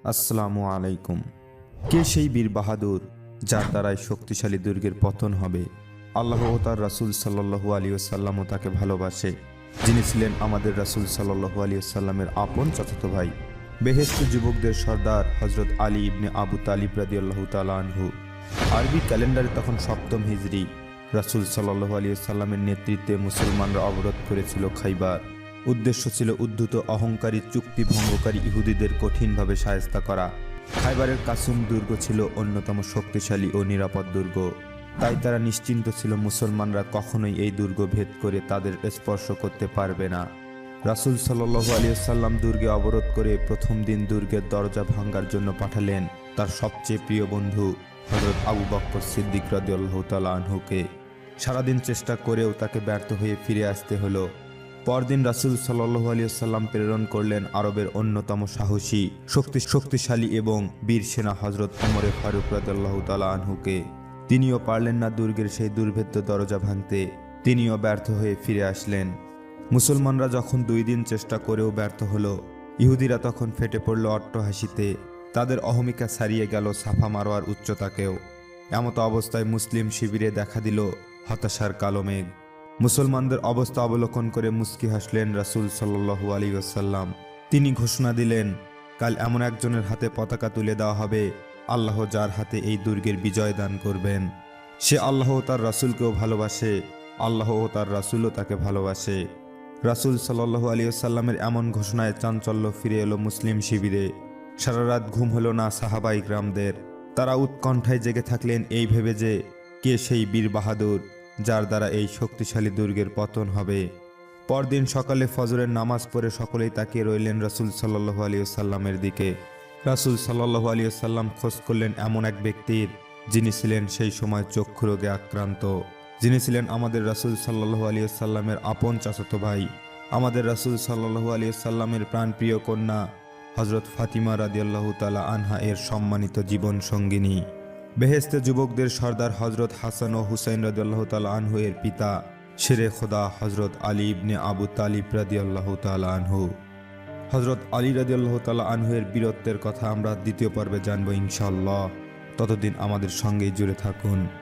আসসালামু আলাইকুম। কে সেই বীর বাহাদুর যার দ্বারাই শক্তিশালী দুর্গের পতন হবে? আল্লাহ ও তার রাসূল সাল্লাল্লাহু আলাইহি ওয়াসাল্লামও তাকে ভালোবাসে, যিনি ছিলেন আমাদের রাসূল সাল্লাল্লাহু আলাইহি ওয়াসাল্লামের আপন চাচাতো ভাই, বেহেশতি যুবকদের সর্দার হযরত আলী ইবনে আবু তালিব রাদিয়াল্লাহু তাআলা আনহু। আরবি ক্যালেন্ডারে তখন সপ্তম হিজরি। রাসূল সাল্লাল্লাহু আলাইহি ওয়াসাল্লামের নেতৃত্বে মুসলমানরা অবরোধ করেছিল খাইবার। উদ্দেশ্য ছিল উদ্ধত অহংকারী চুক্তি ভঙ্গকারী ইহুদিদের কঠিনভাবে শায়েস্তা করা। খাইবারের কাসুম দুর্গ ছিল অন্যতম শক্তিশালী ও নিরাপদ দুর্গ। তাই তারা নিশ্চিন্ত ছিল মুসলমানরা কখনোই এই দুর্গ ভেদ করে তাদের স্পর্শ করতে পারবে না। রাসূল সাল্লাল্লাহু আলাইহি ওয়াসাল্লাম দুর্গে অবরোধ করে প্রথম দিন দুর্গের দরজা ভাঙার জন্য পাঠালেন তার সবচেয়ে প্রিয় বন্ধু হযরত আবু বকর সিদ্দিক রাদিয়াল্লাহু তাআলা আনহুকে। সারাদিন চেষ্টা করেও তাকে ব্যর্থ হয়ে ফিরে আসতে হলো। পরদিন রাসূল সাল্লাল্লাহু আলাইহি ওয়াসাল্লাম প্রেরণ করলেন আরবের অন্যতম সাহসী শক্তিশালী এবং বীর সেনা হযরত ওমর ফারুক রাদিয়াল্লাহু তাআলা আনহুকে। তিনিও পারলেন না দুর্গের সেই দুর্ভেদ্য দরজা ভাঙতে। তিনিও ব্যর্থ হয়ে ফিরে আসলেন। মুসলমানরা যখন 2 দিন চেষ্টা করেও ব্যর্থ হলো, ইহুদিরা তখন ফেটে পড়ল অট্টহাসিতে। তাদের অহমিকা ছাড়িয়ে গেল সাফা মারোয়ার উচ্চতাকেও। এমত অবস্থায় মুসলিম শিবিরে দেখা দিল হতাশার কালো মেঘ। মুসলমানদের অবস্থা অবলোকন করে মুস্কি হাসলেন রাসূল সাল্লাল্লাহু আলাইহি ওয়াসাল্লাম। তিনি ঘোষণা দিলেন, কাল এমন একজনের হাতে পতাকা তুলে দেওয়া হবে, আল্লাহ যার হাতে এই দুর্গের বিজয় দান করবেন। সে আল্লাহ ও তার রাসূলকেও ভালোবাসে, আল্লাহ ও তার রাসূলও তাকে ভালোবাসে। রাসূল সাল্লাল্লাহু আলাইহি ওয়াসাল্লামের এমন ঘোষণায় চাঞ্চল্য ফিরে এলো মুসলিম শিবিরে। সারা রাত ঘুম হলো না সাহাবাই গ্রামদের। তারা উৎকণ্ঠায় জেগে থাকলেন এই ভেবে যে কে সেই বীর বাহাদুর যার দ্বারা এই শক্তিশালী দুর্গের পতন হবে। পরদিন সকালে ফজরের নামাজ পড়ে সকলেই তাকিয়ে রইলেন রাসূল সাল্লাল্লাহু আলাইহি ওয়াসাল্লামের দিকে। রাসূল সাল্লাল্লাহু আলাইহি ওয়াসাল্লাম খোঁজ করলেন এমন এক ব্যক্তির, যিনি ছিলেন সেই সময় চক্ষু রোগে আক্রান্ত, যিনি ছিলেন আমাদের রাসূল সাল্লাল্লাহু আলাইহি ওয়াসাল্লামের আপন চাচাতো ভাই, আমাদের রাসূল সাল্লাল্লাহু আলাইহি ওয়াসাল্লামের প্রাণপ্রিয় কন্যা হযরত ফাতিমা রাদিয়াল্লাহু তাআলা আনহা এর সম্মানিত জীবন সঙ্গিনী, বেহেশতে যুবকদের সর্দার হযরত হাসান ও হুসাইন রাদিয়াল্লাহু তাআলা আনহু এর পিতা শেরে খোদা হযরত আলী ইবনে আবু তালিব রাদিয়াল্লাহু তাআলা আনহু। হযরত আলী রাদিয়াল্লাহু তাআলা আনহু এর বীরত্বের কথা আমরা দ্বিতীয় পর্বে জানবো ইনশাআল্লাহ। ততদিন আমাদের সঙ্গেই জুড়ে থাকুন।